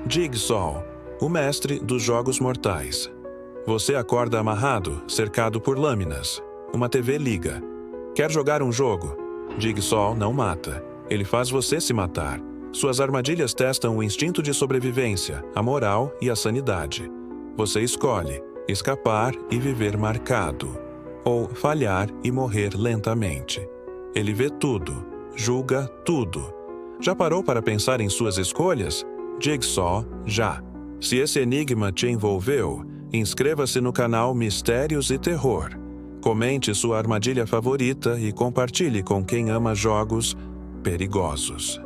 Jigsaw, o mestre dos jogos mortais. Você acorda amarrado, cercado por lâminas. Uma TV liga. Quer jogar um jogo? Jigsaw não mata. Ele faz você se matar. Suas armadilhas testam o instinto de sobrevivência, a moral e a sanidade. Você escolhe escapar e viver marcado, ou falhar e morrer lentamente. Ele vê tudo, julga tudo. Já parou para pensar em suas escolhas? Jigsaw, já. Se esse enigma te envolveu, inscreva-se no canal Mistérios e Terror. Comente sua armadilha favorita e compartilhe com quem ama jogos perigosos.